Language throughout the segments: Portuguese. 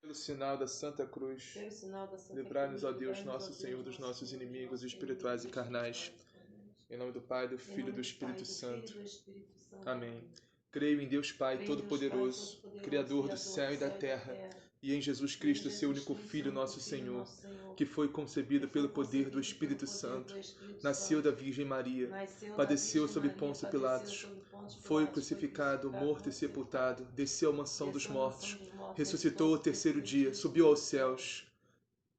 Pelo sinal da Santa Cruz, livrai-nos, ó Deus, nosso Senhor, dos nossos inimigos espirituais e carnais. Em nome do Pai, do Filho e do Espírito Santo. Amém. Creio em Deus Pai Todo-Poderoso, Criador do céu e da terra, e em Jesus Cristo, seu único Filho, nosso Senhor, que foi concebido pelo poder do Espírito Santo, nasceu da Virgem Maria, padeceu sob Pôncio Pilatos, foi crucificado, morto e sepultado, desceu à mansão dos mortos, ressuscitou ao terceiro dia, subiu aos céus,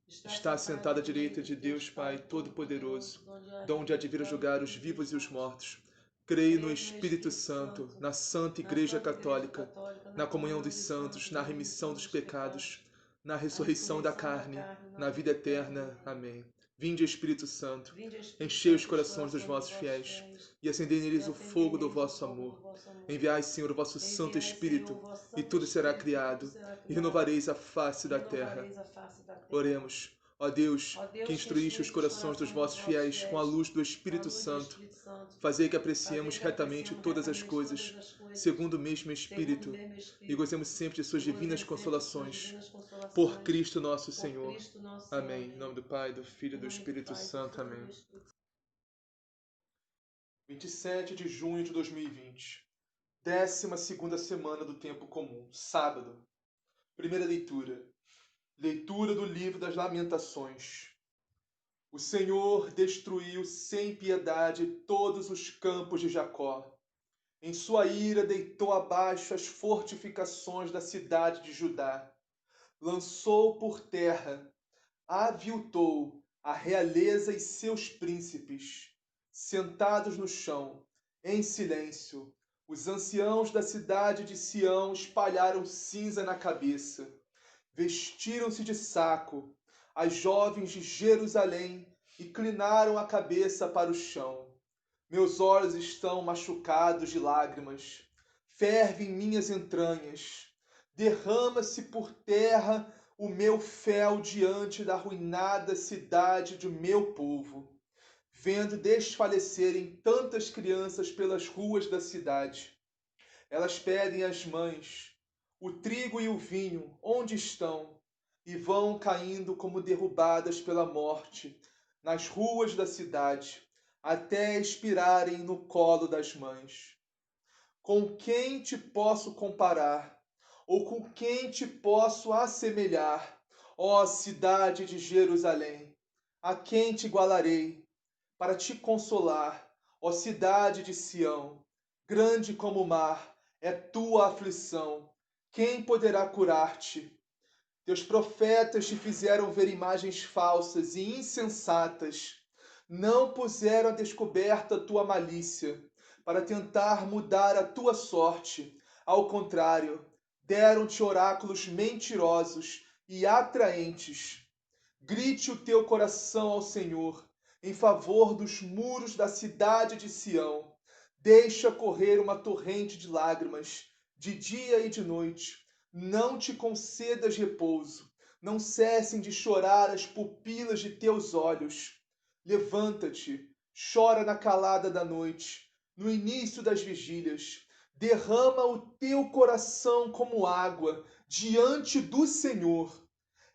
está sentado à direita de Deus Pai Todo-Poderoso, donde há de vir a julgar os vivos e os mortos. Creio no Espírito Santo, na Santa Igreja Católica, na comunhão dos santos, na remissão dos pecados, na ressurreição da carne, na vida eterna. Amém. Vinde, Espírito Santo, enchei os corações dos vossos fiéis e acendei neles o fogo do vosso amor. Enviai, Senhor, o vosso Santo Espírito, e tudo será criado, e renovareis a face da terra. Oremos. Ó Deus, que instruíste os corações dos vossos fiéis com a luz do Espírito Santo, fazei que apreciemos retamente todas as coisas, segundo o mesmo Espírito, e gozemos sempre de suas divinas consolações. Por Cristo nosso Senhor. Amém. Em nome do Pai, do Filho e do Espírito Santo. Amém. 27 de junho de 2020. 12ª semana do Tempo Comum. Sábado. Primeira leitura. Leitura do livro das Lamentações. O Senhor destruiu sem piedade todos os campos de Jacó. Em sua ira deitou abaixo as fortificações da cidade de Judá. Lançou por terra, aviltou a realeza e seus príncipes. Sentados no chão, em silêncio, os anciãos da cidade de Sião espalharam cinza na cabeça. Vestiram-se de saco, as jovens de Jerusalém inclinaram a cabeça para o chão. Meus olhos estão machucados de lágrimas, fervem minhas entranhas. Derrama-se por terra o meu fel diante da arruinada cidade do meu povo, vendo desfalecerem tantas crianças pelas ruas da cidade. Elas pedem às mães: o trigo e o vinho, onde estão? E vão caindo como derrubadas pela morte, nas ruas da cidade, até expirarem no colo das mães. Com quem te posso comparar? Ou com quem te posso assemelhar, ó cidade de Jerusalém? A quem te igualarei para te consolar, ó cidade de Sião? Grande como o mar é tua aflição. Quem poderá curar-te? Teus profetas te fizeram ver imagens falsas e insensatas. Não puseram a descoberta a tua malícia, para tentar mudar a tua sorte. Ao contrário, deram-te oráculos mentirosos e atraentes. Grite o teu coração ao Senhor, em favor dos muros da cidade de Sião. Deixa correr uma torrente de lágrimas, de dia e de noite. Não te concedas repouso, não cessem de chorar as pupilas de teus olhos. Levanta-te, chora na calada da noite, no início das vigílias. Derrama o teu coração como água diante do Senhor.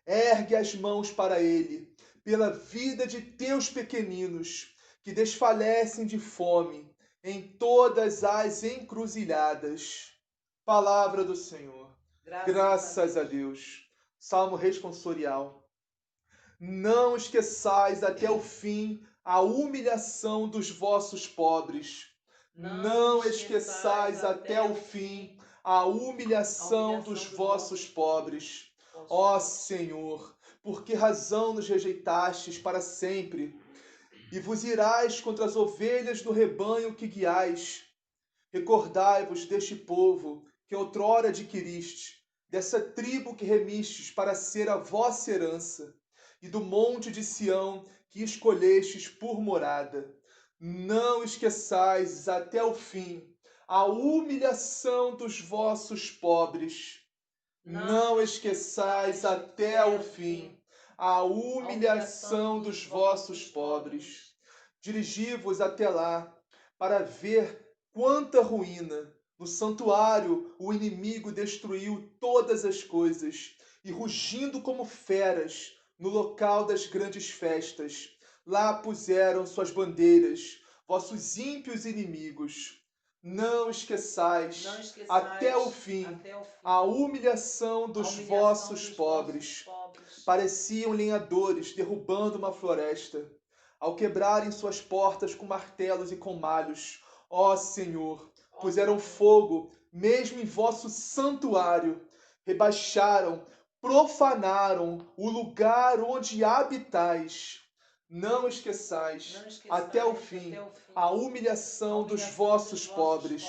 Ergue as mãos para ele, pela vida de teus pequeninos, que desfalecem de fome em todas as encruzilhadas. Palavra do Senhor. Graças a Deus. Salmo responsorial. Não esqueçais até o fim a humilhação dos vossos pobres. Não esqueçais até o fim a humilhação dos vossos pobres. Ó Senhor, por que razão nos rejeitastes para sempre? E vos irás contra as ovelhas do rebanho que guiais. Recordai-vos deste povo que outrora adquiriste, dessa tribo que remistes para ser a vossa herança, e do monte de Sião que escolhestes por morada. Não esqueçais até o fim a humilhação dos vossos pobres. Não esqueçais até o fim a humilhação dos vossos pobres. Dirigi-vos até lá, para ver quanta ruína. No santuário o inimigo destruiu todas as coisas, e rugindo como feras no local das grandes festas. Lá puseram suas bandeiras, vossos ímpios inimigos. Não esqueçais até o fim a humilhação dos vossos pobres. Pareciam lenhadores derrubando uma floresta, ao quebrarem suas portas com martelos e com malhos. Ó Senhor, puseram fogo mesmo em vosso santuário, rebaixaram, profanaram o lugar onde habitais. Não esqueçais até o fim a humilhação dos vossos pobres.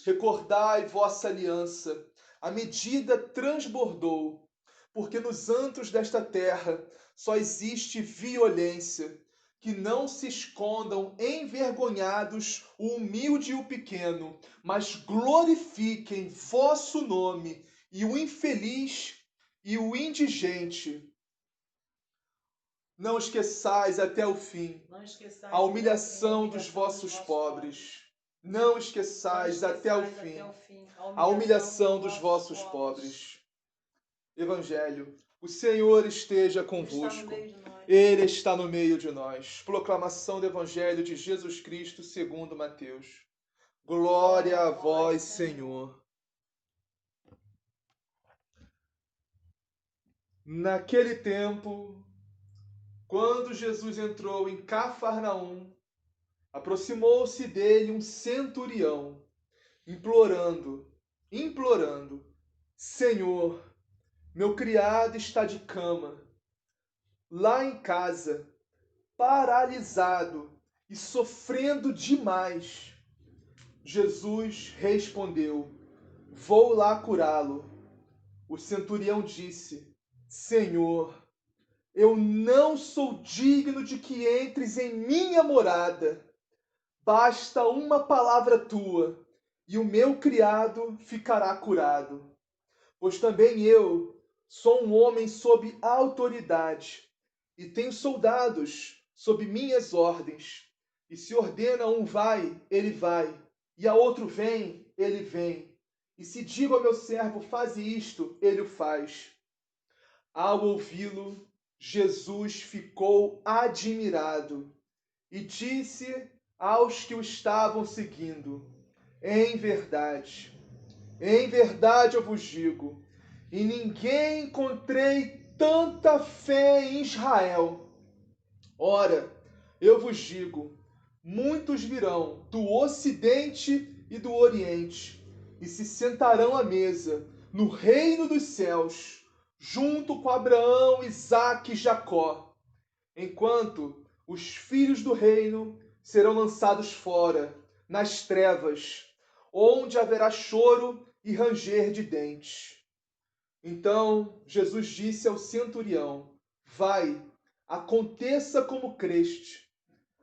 Recordai vossa aliança. A medida transbordou, porque nos antros desta terra só existe violência. Que não se escondam envergonhados o humilde e o pequeno, mas glorifiquem vosso nome, e o infeliz e o indigente. Não esqueçais até o fim a humilhação dos vossos pobres. Não esqueçais até o fim a humilhação dos vossos pobres. Evangelho. O Senhor esteja convosco. Ele está no meio de nós. Proclamação do Evangelho de Jesus Cristo segundo Mateus. Glória a vós, Senhor. Naquele tempo, quando Jesus entrou em Cafarnaum, aproximou-se dele um centurião, implorando, Senhor, meu criado está de cama, lá em casa, paralisado e sofrendo demais. Jesus respondeu, vou lá curá-lo. O centurião disse, Senhor, eu não sou digno de que entres em minha morada. Basta uma palavra tua, e o meu criado ficará curado. Pois também eu sou um homem sob autoridade, e tenho soldados sob minhas ordens. E se ordena a um vai, ele vai, e a outro vem, ele vem. E se digo ao meu servo, faze isto, ele o faz. Ao ouvi-lo, Jesus ficou admirado e disse aos que o estavam seguindo, em verdade eu vos digo, e ninguém encontrei tanta fé em Israel. Ora, eu vos digo, muitos virão do Ocidente e do Oriente, e se sentarão à mesa no reino dos céus, junto com Abraão, Isaque e Jacó, enquanto os filhos do reino serão lançados fora, nas trevas, onde haverá choro e ranger de dentes. Então Jesus disse ao centurião, vai, aconteça como creste.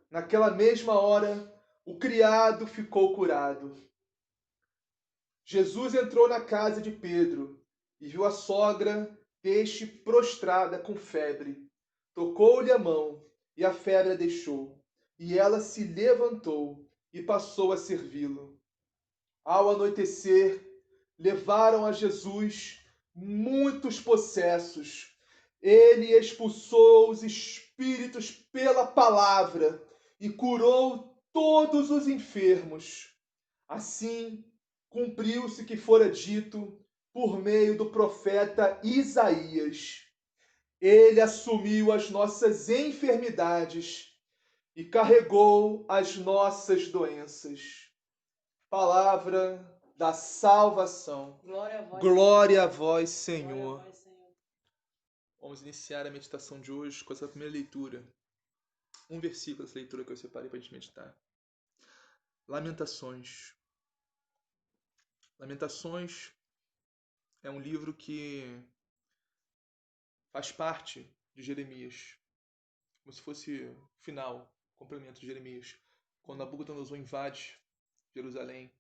Naquela mesma hora, o criado ficou curado. Jesus entrou na casa de Pedro e viu a sogra deste prostrada com febre. Tocou-lhe a mão e a febre a deixou. E ela se levantou e passou a servi-lo. Ao anoitecer, levaram a Jesus muitos possessos. Ele expulsou os espíritos pela palavra e curou todos os enfermos. Assim, cumpriu-se o que fora dito por meio do profeta Isaías. Ele assumiu as nossas enfermidades e carregou as nossas doenças. Palavra da salvação. Glória a vós, Senhor. Vamos iniciar a meditação de hoje com essa primeira leitura. Um versículo dessa leitura que eu separei para a gente meditar. Lamentações. Lamentações é um livro que faz parte de Jeremias, como se fosse o final, o complemento de Jeremias, quando Nabucodonosor invade Jerusalém.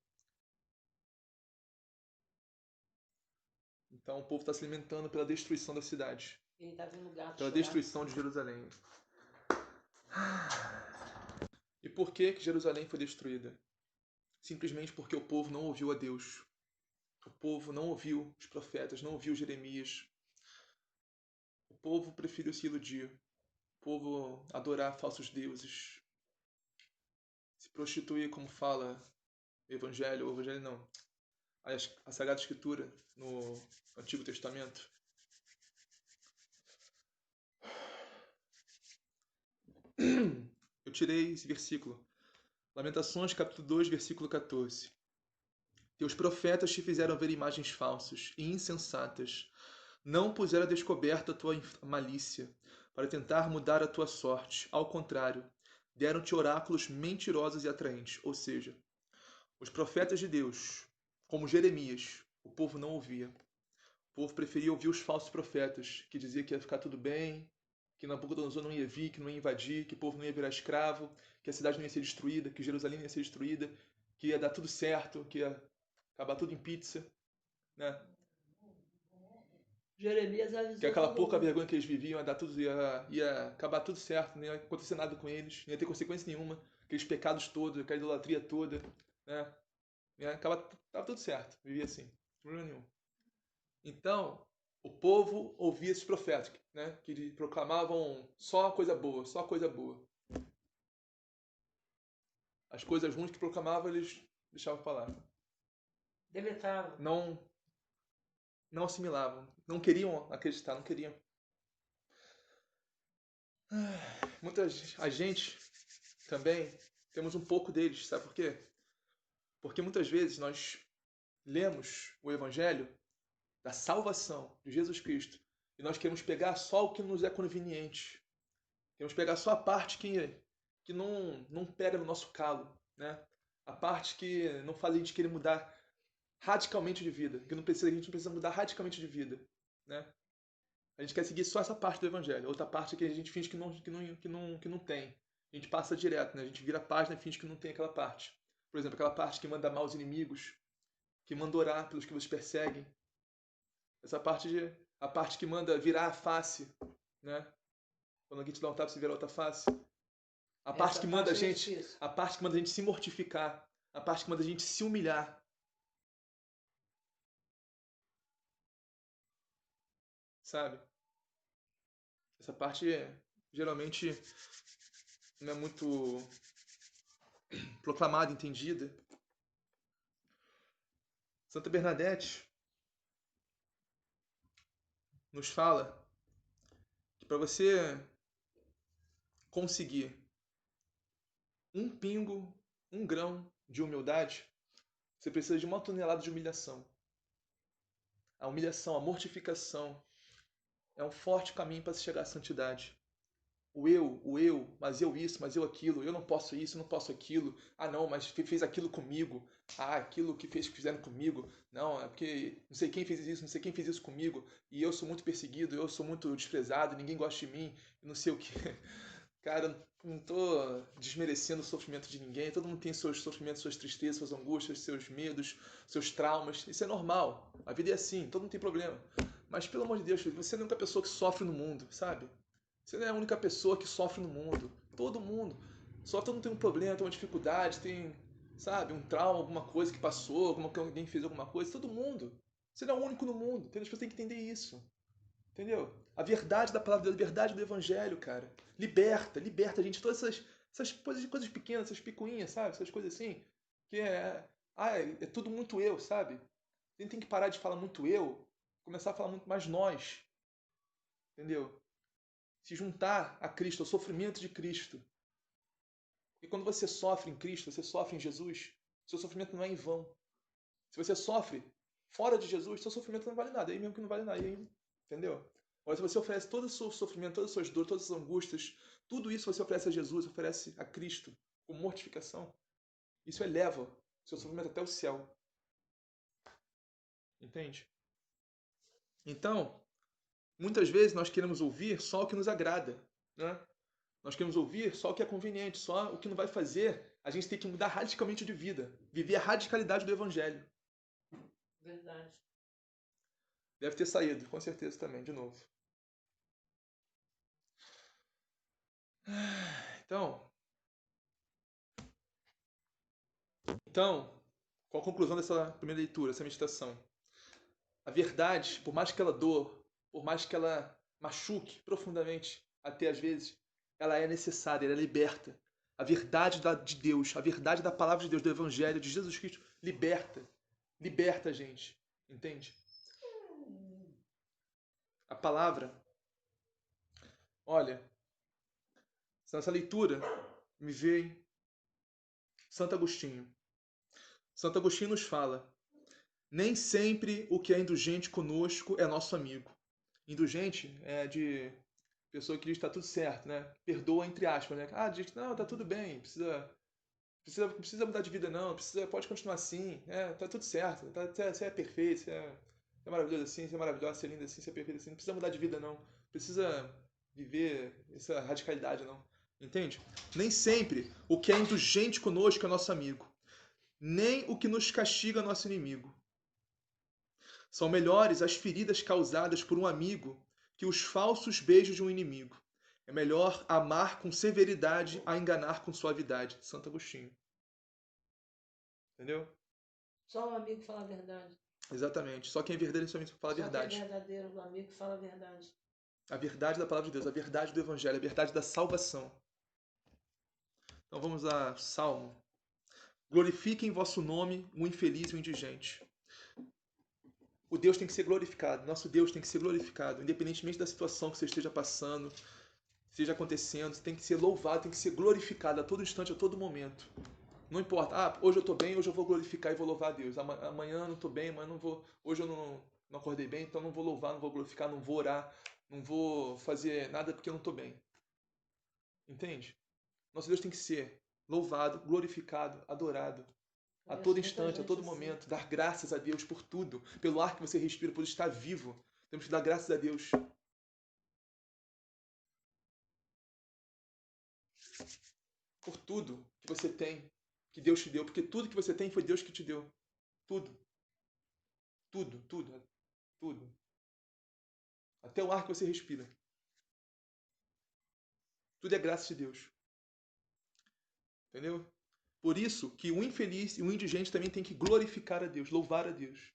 Então o povo está se alimentando pela destruição da cidade, pela destruição de Jerusalém. E por que Jerusalém foi destruída? Simplesmente porque o povo não ouviu a Deus. O povo não ouviu os profetas, não ouviu Jeremias. povo preferiu se iludir. O povo adorar falsos deuses. Se prostituir, como fala o Evangelho não, a Sagrada Escritura no Antigo Testamento. Eu tirei esse versículo. Lamentações, capítulo 2, versículo 14. Teus profetas te fizeram ver imagens falsas e insensatas. Não puseram a descoberto a tua malícia, para tentar mudar a tua sorte. Ao contrário, deram-te oráculos mentirosos e atraentes. Ou seja, os profetas de Deus, como Jeremias, o povo não ouvia. O povo preferia ouvir os falsos profetas, que diziam que ia ficar tudo bem, que Nabucodonosor não ia vir, que não ia invadir, que o povo não ia virar escravo, que a cidade não ia ser destruída, que Jerusalém não ia ser destruída, que ia dar tudo certo, que ia acabar tudo em pizza, né? Jeremias avisou Que aquela todo pouca mundo. vergonha que eles viviam ia acabar tudo certo, não ia acontecer nada com eles, não ia ter consequência nenhuma, aqueles pecados todos, aquela idolatria toda, né? Ia acabar, tava tudo certo, vivia assim, sem problema nenhum. Então, o povo ouvia esses profetas, né? Que proclamavam só coisa boa, só coisa boa. As coisas ruins que proclamavam, eles deixavam pra lá. Deletava. Não assimilavam, não queriam acreditar, não queriam. A gente também temos um pouco deles, sabe por quê? Porque muitas vezes nós lemos o Evangelho da salvação de Jesus Cristo e nós queremos pegar só o que nos é conveniente. Queremos pegar só a parte que não pega no nosso calo, né? A parte que não faz a gente querer mudar radicalmente de vida, que a gente não precisa mudar radicalmente de vida, né? A gente quer seguir só essa parte do Evangelho, outra parte que a gente finge que não tem. A gente passa direto, né? A gente vira a página e finge que não tem aquela parte. Por exemplo, aquela parte que manda amar os inimigos, que manda orar pelos que vos perseguem. A parte que manda virar a face, né? Quando alguém te dá um tapa, você vira a outra face. A parte que manda a gente se mortificar, a parte que manda a gente se humilhar. Sabe? Essa parte geralmente não é muito proclamada, entendida. Santa Bernadette nos fala que para você conseguir um pingo, um grão de humildade, você precisa de 1 tonelada de humilhação. A humilhação, a mortificação é um forte caminho para se chegar à santidade. O eu, mas eu isso, mas eu aquilo, eu não posso isso, eu não posso aquilo. Ah, não, mas fez aquilo comigo. Ah, aquilo que fizeram comigo. Não, é porque não sei quem fez isso, não sei quem fez isso comigo. E eu sou muito perseguido, eu sou muito desprezado, ninguém gosta de mim, não sei o que. Cara, não tô desmerecendo o sofrimento de ninguém. Todo mundo tem seus sofrimentos, suas tristezas, suas angústias, seus medos, seus traumas. Isso é normal. A vida é assim, todo mundo tem problema. Mas, pelo amor de Deus, você não é a única pessoa que sofre no mundo, sabe? Você não é a única pessoa que sofre no mundo. Todo mundo. Todo mundo tem um problema, tem uma dificuldade, tem, sabe, um trauma, alguma coisa que passou, alguém fez alguma coisa. Todo mundo. Você não é o único no mundo. Entendeu? As pessoas têm que entender isso. Entendeu? A verdade da palavra, a verdade do evangelho, cara. Liberta a gente. Todas essas coisas pequenas, essas picuinhas, sabe? Essas coisas assim. Que é tudo muito eu, sabe? A gente tem que parar de falar muito eu, começar a falar muito mais nós. Entendeu? Se juntar a Cristo, ao sofrimento de Cristo. E quando você sofre em Cristo, você sofre em Jesus, seu sofrimento não é em vão. Se você sofre fora de Jesus, seu sofrimento não vale nada. Aí mesmo que não vale nada. Aí, entendeu? Agora, se você oferece todo o seu sofrimento, todas as suas dores, todas as suas angústias, tudo isso você oferece a Jesus, oferece a Cristo, com mortificação, isso eleva o seu sofrimento até o céu. Entende? Então, muitas vezes nós queremos ouvir só o que nos agrada, né? Nós queremos ouvir só o que é conveniente, só o que não vai fazer a gente ter que mudar radicalmente de vida, viver a radicalidade do Evangelho. Verdade. Deve ter saído, com certeza também, de novo. Então, qual a conclusão dessa primeira leitura, dessa meditação? A verdade, por mais que ela doa, por mais que ela machuque profundamente, até às vezes, ela é necessária, ela é liberta. A verdade de Deus, a verdade da palavra de Deus, do Evangelho de Jesus Cristo, liberta. Liberta a gente. Entende? A palavra, olha, nessa leitura me vem Santo Agostinho. Santo Agostinho nos fala: nem sempre o que é indulgente conosco é nosso amigo. Indulgente é de pessoa que diz que está tudo certo, né? Perdoa entre aspas, né? Ah, diz que não, tá tudo bem, precisa mudar de vida não, pode continuar assim, tá tudo certo, você é perfeito, você é maravilhoso assim, você é maravilhosa, você é linda assim, você é perfeito assim, não precisa mudar de vida não, precisa viver essa radicalidade não, entende? Nem sempre o que é indulgente conosco é nosso amigo, nem o que nos castiga é nosso inimigo. São melhores as feridas causadas por um amigo que os falsos beijos de um inimigo. É melhor amar com severidade a enganar com suavidade. Santo Agostinho. Entendeu? Só um amigo fala a verdade. Exatamente. Só quem é verdadeiro somente fala a verdade. Só quem é verdadeiro, o amigo fala a verdade. A verdade da palavra de Deus, a verdade do Evangelho, a verdade da salvação. Então vamos lá, Salmo. Glorifiquem vosso nome, o infeliz e o indigente. O Deus tem que ser glorificado. Nosso Deus tem que ser glorificado, independentemente da situação que você esteja passando, esteja acontecendo, tem que ser louvado, tem que ser glorificado a todo instante, a todo momento. Não importa, hoje eu estou bem, hoje eu vou glorificar e vou louvar a Deus. Amanhã eu não estou bem, amanhã não vou, hoje eu não acordei bem, então não vou louvar, não vou glorificar, não vou orar, não vou fazer nada porque eu não estou bem. Entende? Nosso Deus tem que ser louvado, glorificado, adorado. A todo instante, a todo momento, dar graças a Deus por tudo, pelo ar que você respira, por estar vivo. Temos que dar graças a Deus. Por tudo que você tem, que Deus te deu, porque tudo que você tem foi Deus que te deu. Tudo. Tudo, tudo, tudo. Até o ar que você respira. Tudo é graça de Deus. Entendeu? Por isso que o infeliz e o indigente também tem que glorificar a Deus, louvar a Deus.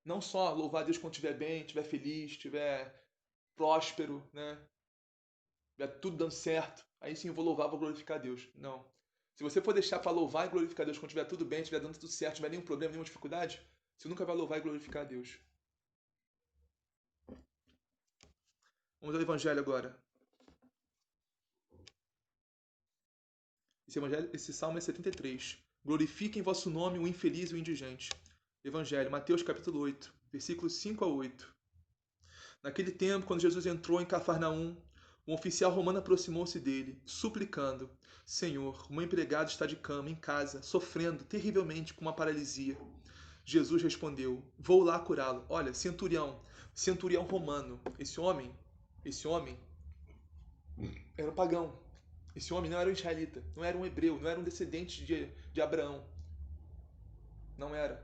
Não só louvar a Deus quando estiver bem, estiver feliz, estiver próspero, né? Estiver tudo dando certo. Aí sim eu vou louvar, vou glorificar a Deus. Não. Se você for deixar para louvar e glorificar a Deus quando estiver tudo bem, estiver dando tudo certo, não tiver nenhum problema, nenhuma dificuldade, você nunca vai louvar e glorificar a Deus. Vamos ao Evangelho agora. Esse salmo é 73. Glorifiquem em vosso nome o infeliz e o indigente. Evangelho, Mateus capítulo 8, versículos 5 a 8. Naquele tempo, quando Jesus entrou em Cafarnaum, um oficial romano aproximou-se dele, suplicando: Senhor, o meu empregado está de cama, em casa, sofrendo terrivelmente com uma paralisia. Jesus respondeu: Vou lá curá-lo. Olha, centurião romano. Esse homem era um pagão. Esse homem não era um israelita, não era um hebreu, não era um descendente de Abraão. Não era.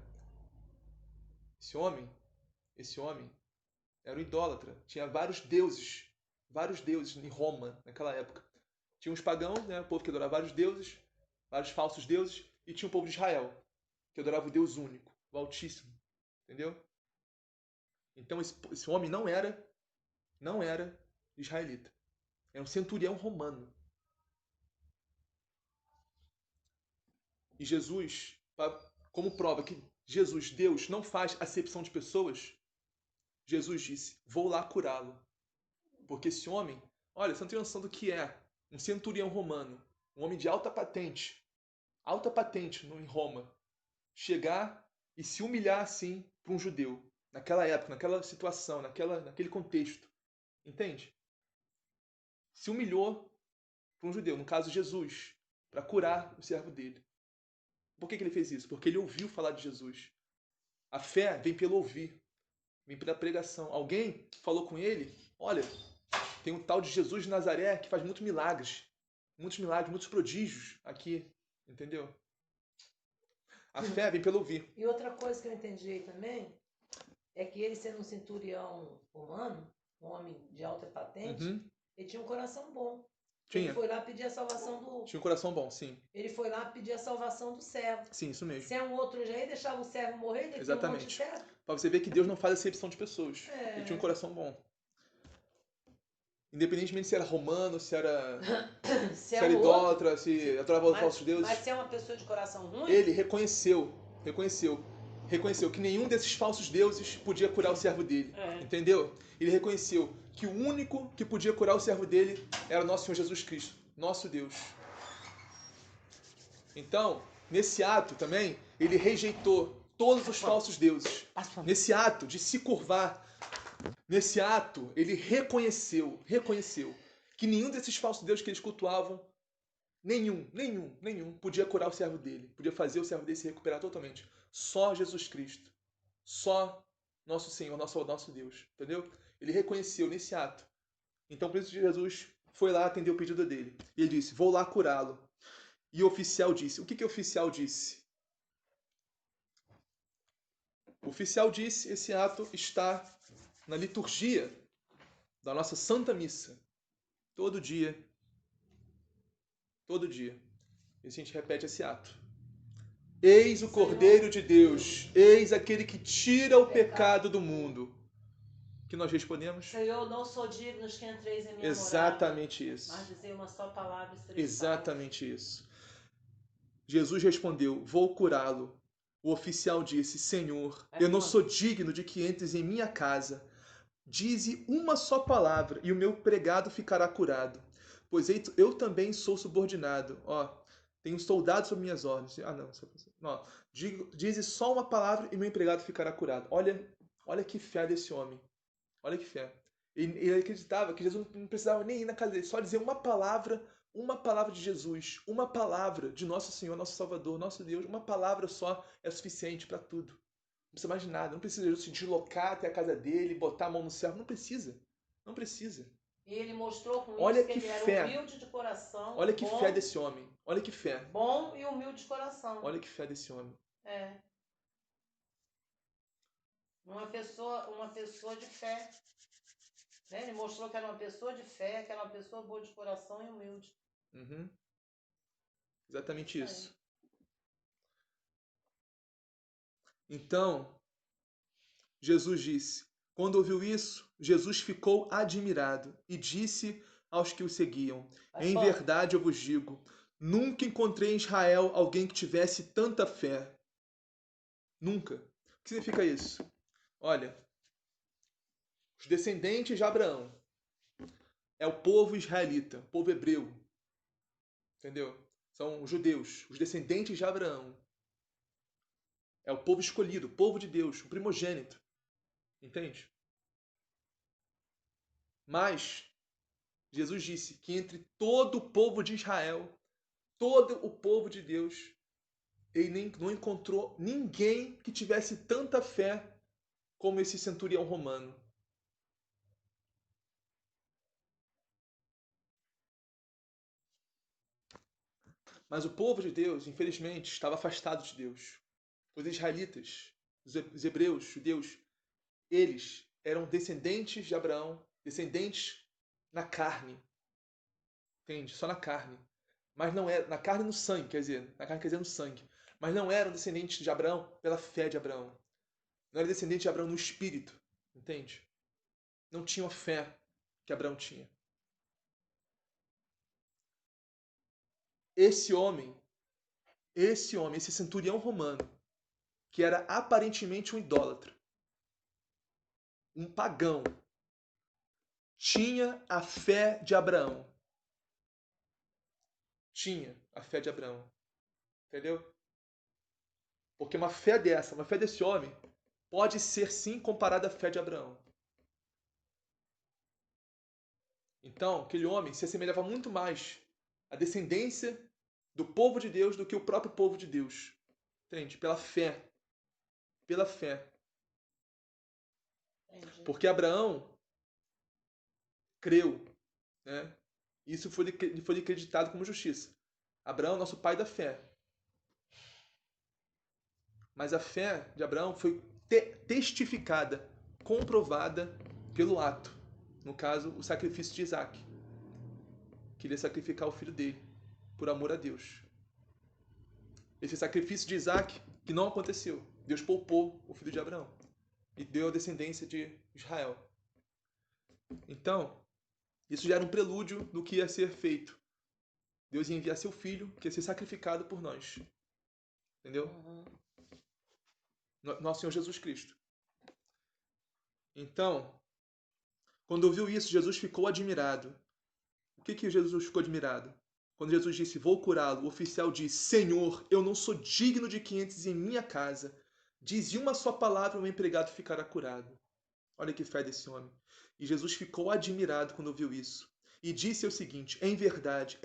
Esse homem era um idólatra. Tinha vários deuses em Roma naquela época. Tinha os pagãos, né, o povo que adorava vários falsos deuses, e tinha o povo de Israel, que adorava o Deus único, o Altíssimo. Entendeu? Então esse homem não era israelita. Era um centurião romano. E Jesus, como prova que Jesus, Deus, não faz acepção de pessoas, Jesus disse: Vou lá curá-lo. Porque esse homem, olha, você não tem noção do que é um centurião romano, um homem de alta patente em Roma, chegar e se humilhar assim para um judeu, naquela época, naquela situação, naquele contexto. Entende? Se humilhou para um judeu, no caso Jesus, para curar o servo dele. Por que ele fez isso? Porque ele ouviu falar de Jesus. A fé vem pelo ouvir, vem pela pregação. Alguém falou com ele: olha, tem um tal de Jesus de Nazaré que faz muitos milagres, muitos prodígios aqui, entendeu? A fé vem pelo ouvir. E outra coisa que eu entendi aí também é que ele, sendo um centurião romano, um homem de alta patente, ele tinha um coração bom. Ele foi lá pedir a salvação do... Tinha um coração bom, sim. Ele foi lá pedir a salvação do servo. Sim, isso mesmo. Se é um outro já ia deixar o servo morrer, ele tinha um monte de servo. Pra você ver que Deus não faz acepção de pessoas. Ele tinha um coração bom. Independentemente se era romano, se era idólatra, se adorava falsos deuses. Mas se é uma pessoa de coração ruim... Ele reconheceu que nenhum desses falsos deuses podia curar o servo dele. Entendeu? Ele reconheceu que o único que podia curar o servo dele era nosso Senhor Jesus Cristo, nosso Deus. Então, nesse ato também, ele rejeitou todos os falsos deuses. Nesse ato de se curvar, nesse ato, ele reconheceu que nenhum desses falsos deuses que eles cultuavam, nenhum, podia curar o servo dele, podia fazer o servo dele se recuperar totalmente. Só Jesus Cristo. Só nosso Senhor, nosso Deus. Entendeu? Ele reconheceu nesse ato. Então, por isso Jesus foi lá atender o pedido dele. E ele disse, vou lá curá-lo. E o oficial disse, o que o oficial disse? O oficial disse, esse ato está na liturgia da nossa Santa Missa. Todo dia. Todo dia. E a gente repete esse ato. Eis o Cordeiro de Deus, eis aquele que tira o pecado do mundo. Que nós respondemos? Senhor, não sou digno que entreis em minha Exatamente morada, isso. mas dizer uma só palavra e serei Exatamente salvo. Isso. Jesus respondeu, vou curá-lo. O oficial disse, Senhor, eu não sou digno de que entres em minha casa. Dize uma só palavra e o meu pregado ficará curado. Pois eu também sou subordinado. Tenho soldados sob minhas ordens. Não. Dize só uma palavra e meu empregado ficará curado. Olha que fé desse homem. Olha que fé. Ele acreditava que Jesus não precisava nem ir na casa dele, só dizer uma palavra de Jesus, uma palavra de nosso Senhor, nosso Salvador, nosso Deus, uma palavra só é suficiente para tudo. Não precisa mais de nada, não precisa se deslocar até a casa dele, botar a mão no céu, não precisa. Não precisa. E ele mostrou com isso que ele era humilde de coração. Olha que fé desse homem. Olha que fé. Bom e humilde de coração. Olha que fé desse homem. Uma pessoa de fé. Né? Ele mostrou que era uma pessoa de fé, que era uma pessoa boa de coração e humilde. Uhum. Exatamente isso. Então, Jesus disse, quando ouviu isso, Jesus ficou admirado e disse aos que o seguiam, em verdade eu vos digo, nunca encontrei em Israel alguém que tivesse tanta fé. Nunca. O que significa isso? Olha, os descendentes de Abraão é o povo israelita, o povo hebreu. Entendeu? São os judeus, os descendentes de Abraão. É o povo escolhido, o povo de Deus, o primogênito. Entende? Mas Jesus disse que entre todo o povo de Israel, todo o povo de Deus, ele não encontrou ninguém que tivesse tanta fé como esse centurião romano. Mas o povo de Deus, infelizmente, estava afastado de Deus. Os israelitas, os hebreus, judeus, eles eram descendentes de Abraão, descendentes na carne. Entende? Só na carne. Mas não era na carne e no sangue, quer dizer, na carne quer dizer no sangue. Mas não eram descendentes de Abraão pela fé de Abraão. Não era descendente de Abraão no espírito. Entende? Não tinham a fé que Abraão tinha. Esse homem, esse centurião romano, que era aparentemente um idólatra, um pagão, tinha a fé de Abraão. Tinha a fé de Abraão. Entendeu? Porque uma fé desse homem, pode ser sim comparada à fé de Abraão. Então, aquele homem se assemelhava muito mais à descendência do povo de Deus do que o próprio povo de Deus. Entende? Pela fé. Pela fé. Entendi. Porque Abraão creu. Né? Isso foi lhe acreditado como justiça. Abraão é nosso pai da fé. Mas a fé de Abraão foi testificada, comprovada pelo ato. No caso, o sacrifício de Isaac. Queria sacrificar o filho dele, por amor a Deus. Esse sacrifício de Isaac, que não aconteceu. Deus poupou o filho de Abraão e deu a descendência de Israel. Então, Isso já era um prelúdio do que ia ser feito. Deus ia enviar seu filho, que ia ser sacrificado por nós. Entendeu? Uhum. Nosso Senhor Jesus Cristo. Então, quando ouviu isso, Jesus ficou admirado. O que Jesus ficou admirado? Quando Jesus disse, vou curá-lo, o oficial disse, Senhor, eu não sou digno de que entres em minha casa. Dize uma só palavra e o meu empregado ficará curado. Olha que fé desse homem. E Jesus ficou admirado quando ouviu isso. E disse o seguinte, em verdade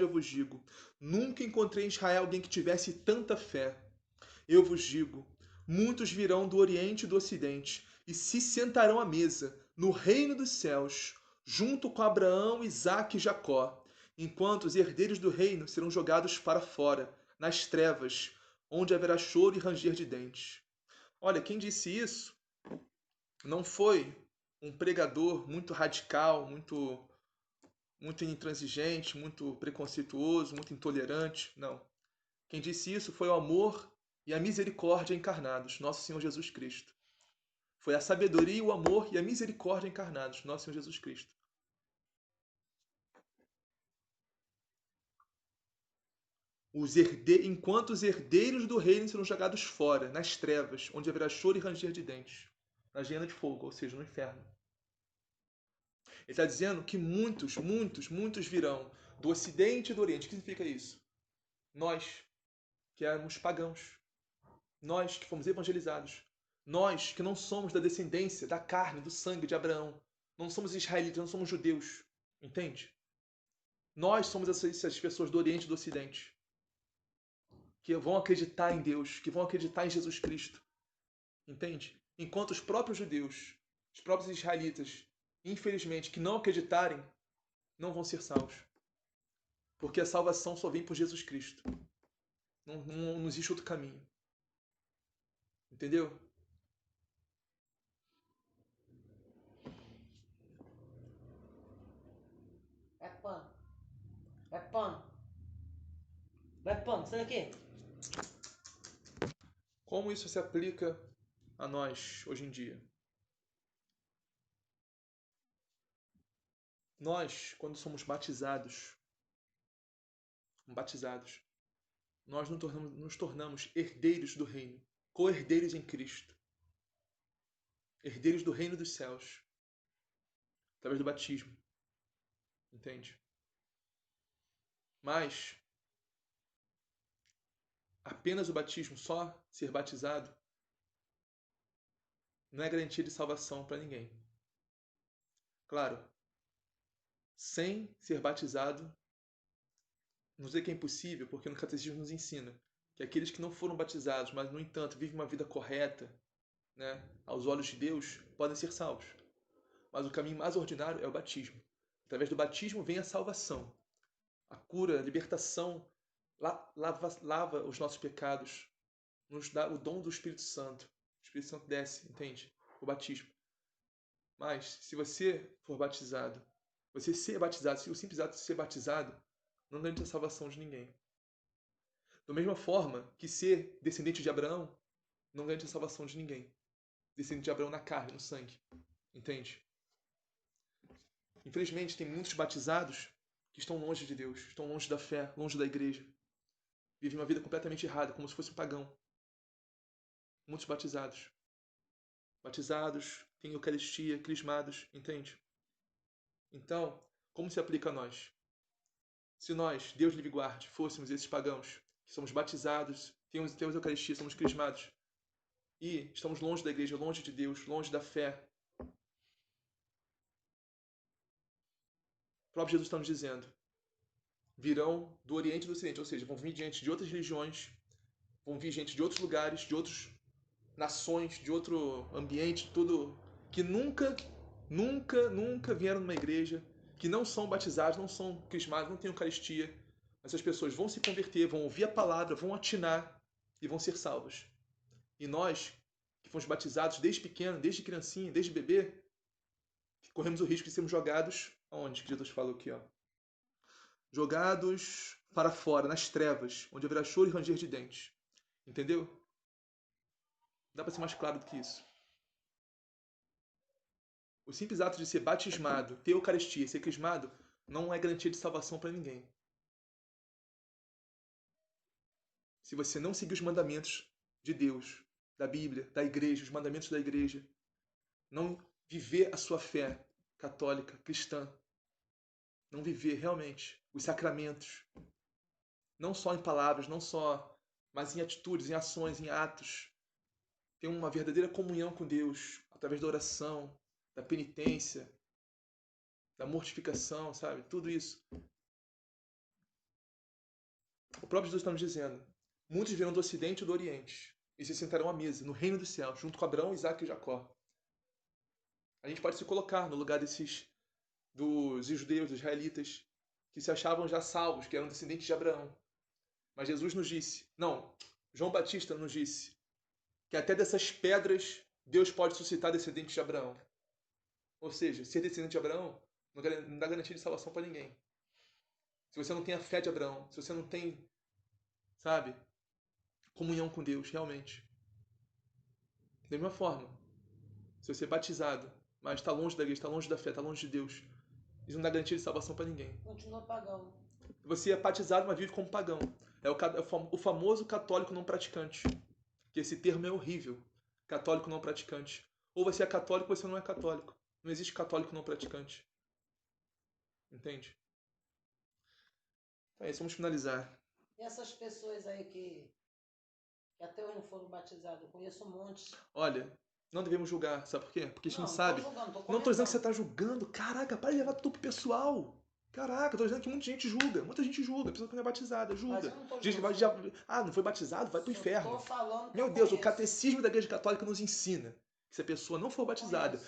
eu vos digo, nunca encontrei em Israel alguém que tivesse tanta fé. Eu vos digo, muitos virão do Oriente e do Ocidente e se sentarão à mesa, no reino dos céus, junto com Abraão, Isaque e Jacó, enquanto os herdeiros do reino serão jogados para fora, nas trevas, onde haverá choro e ranger de dentes. Olha, quem disse isso não foi um pregador muito radical, muito intransigente, muito preconceituoso, muito intolerante. Não. Quem disse isso foi o amor e a misericórdia encarnados, nosso Senhor Jesus Cristo. Foi a sabedoria, o amor e a misericórdia encarnados, nosso Senhor Jesus Cristo. Enquanto os herdeiros do reino serão jogados fora, nas trevas, onde haverá choro e ranger de dentes, na hiena de fogo, ou seja, no inferno. Ele está dizendo que muitos virão do Ocidente e do Oriente. O que significa isso? Nós, que éramos pagãos. Nós que fomos evangelizados. Nós que não somos da descendência, da carne, do sangue de Abraão. Não somos israelitas, não somos judeus. Entende? Nós somos essas pessoas do Oriente e do Ocidente. Que vão acreditar em Deus, que vão acreditar em Jesus Cristo. Entende? Enquanto os próprios judeus, os próprios israelitas, infelizmente, que não acreditarem, não vão ser salvos. Porque a salvação só vem por Jesus Cristo. Não existe outro caminho. Entendeu? É pano. É pano. Vai pano, sai daqui. Como isso se aplica a nós hoje em dia? Nós, quando somos batizados, nós nos tornamos herdeiros do reino, co-herdeiros em Cristo, herdeiros do reino dos céus, através do batismo. Entende? Mas apenas o batismo, só ser batizado, não é garantia de salvação para ninguém. Claro, sem ser batizado, não dizer que é impossível, porque no catecismo nos ensina que aqueles que não foram batizados, mas no entanto vivem uma vida correta, né, aos olhos de Deus, podem ser salvos. Mas o caminho mais ordinário é o batismo. Através do batismo vem a salvação, a cura, a libertação, lava os nossos pecados, nos dá o dom do Espírito Santo. O Espírito Santo desce, entende? O batismo. Mas, se você for batizado, você ser batizado, se o simples ato de ser batizado, não garante a salvação de ninguém. Da mesma forma que ser descendente de Abraão não garante a salvação de ninguém. Descendente de Abraão na carne, no sangue. Entende? Infelizmente, tem muitos batizados que estão longe de Deus, estão longe da fé, longe da igreja. Vivem uma vida completamente errada, como se fosse um pagão. Muitos batizados. Batizados, têm Eucaristia, crismados, entende? Então, como se aplica a nós? Se nós, Deus livre guarde, fôssemos esses pagãos, que somos batizados, temos Eucaristia, somos crismados, e estamos longe da igreja, longe de Deus, longe da fé, o próprio Jesus está nos dizendo, virão do Oriente e do Ocidente, ou seja, vão vir gente de outras religiões, vão vir gente de outros lugares, de outras nações, de outro ambiente, tudo que nunca vieram numa igreja, que não são batizados, não são crismados, não têm Eucaristia. Essas pessoas vão se converter, vão ouvir a palavra, vão atinar e vão ser salvas. E nós, que fomos batizados desde pequeno, desde criancinha, desde bebê, corremos o risco de sermos jogados aonde que Jesus falou aqui, ó? Jogados para fora, nas trevas, onde haverá choro e ranger de dentes. Entendeu? Dá para ser mais claro do que isso. O simples ato de ser batismado, ter Eucaristia, ser crismado, não é garantia de salvação para ninguém. Se você não seguir os mandamentos de Deus, da Bíblia, da igreja, os mandamentos da igreja, não viver a sua fé católica, cristã, não viver realmente os sacramentos, não só em palavras, não só, mas em atitudes, em ações, em atos, ter uma verdadeira comunhão com Deus, através da oração, da penitência, da mortificação, sabe? Tudo isso. O próprio Jesus está nos dizendo, muitos virão do Ocidente e do Oriente e se sentarão à mesa, no reino dos céus, junto com Abraão, Isaac e Jacó. A gente pode se colocar no lugar dos judeus, dos israelitas, que se achavam já salvos, que eram descendentes de Abraão. Mas Jesus nos disse, não, João Batista nos disse, que até dessas pedras Deus pode suscitar descendentes de Abraão. Ou seja, ser descendente de Abraão não dá garantia de salvação para ninguém. Se você não tem a fé de Abraão, se você não tem, sabe, comunhão com Deus, realmente. Da mesma forma, se você é batizado, mas está longe da igreja, está longe da fé, está longe de Deus, isso não dá garantia de salvação para ninguém. Continua pagão. Você é batizado, mas vive como pagão. É o famoso católico não praticante. Que esse termo é horrível. Católico não praticante. Ou você é católico ou você não é católico. Não existe católico não praticante. Entende? Então é isso, vamos finalizar. E essas pessoas aí que até hoje não foram batizadas, eu conheço um monte. Olha, não devemos julgar, sabe por quê? Porque a gente não sabe. Não estou dizendo que você está julgando. Caraca, para de levar tudo pro pessoal. Caraca, estou dizendo que muita gente julga. Muita gente julga. A pessoa que não é batizada, julga. Diz que não foi batizado, vai pro inferno. Meu Deus, o catecismo da Igreja Católica nos ensina que se a pessoa não for batizada,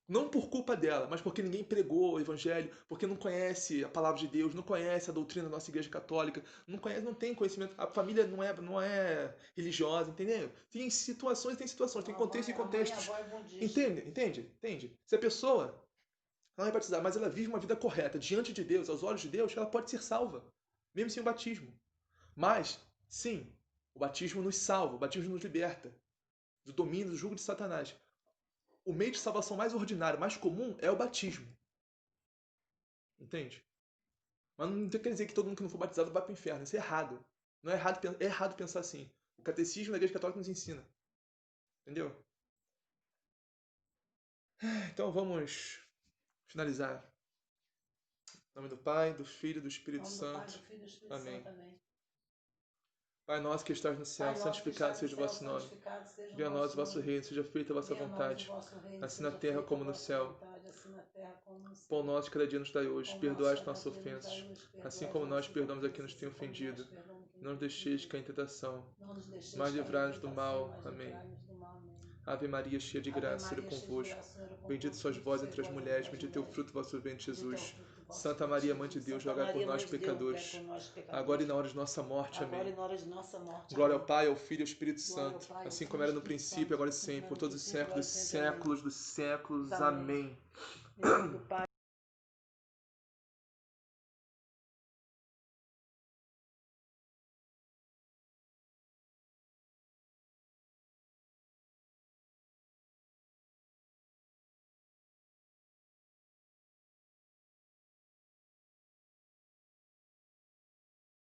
não por culpa dela, mas porque ninguém pregou o Evangelho, porque não conhece a palavra de Deus, não conhece a doutrina da nossa Igreja Católica, não tem conhecimento, a família não é religiosa, entendeu? Tem situações, tem contexto e contextos. Entende? Se a pessoa não é batizada, mas ela vive uma vida correta diante de Deus, aos olhos de Deus, ela pode ser salva, mesmo sem o batismo. Mas, sim, o batismo nos salva, o batismo nos liberta do domínio, do jugo de Satanás. O meio de salvação mais ordinário, mais comum, é o batismo. Entende? Mas não quer dizer que todo mundo que não for batizado vai para o inferno. Isso é errado. Não é errado, é errado pensar assim. O catecismo da Igreja Católica nos ensina. Entendeu? Então vamos finalizar. Em nome do Pai, do Filho e do Espírito Santo. Amém. Pai nosso que estás no céu, santificado seja o vosso nome. Venha a nós o vosso reino, seja feita a vossa vontade, assim na terra como no céu. Pão nosso cada dia nos dai hoje, perdoai as nossas ofensas, assim como nós perdoamos a quem nos tem ofendido. Não nos deixeis cair em tentação, mas livrai-nos do mal. Amém. Ave Maria, cheia de graça, Senhor é convosco. Bendita sois vós entre as mulheres, bendito é o fruto do vosso ventre, Jesus. Santa Maria, Mãe de Deus, rogai por nós, pecadores, agora e na hora de nossa morte. Amém. Glória ao Pai, ao Filho e ao Espírito Santo, assim como era no princípio, agora e sempre, por todos os séculos dos séculos dos séculos. Amém.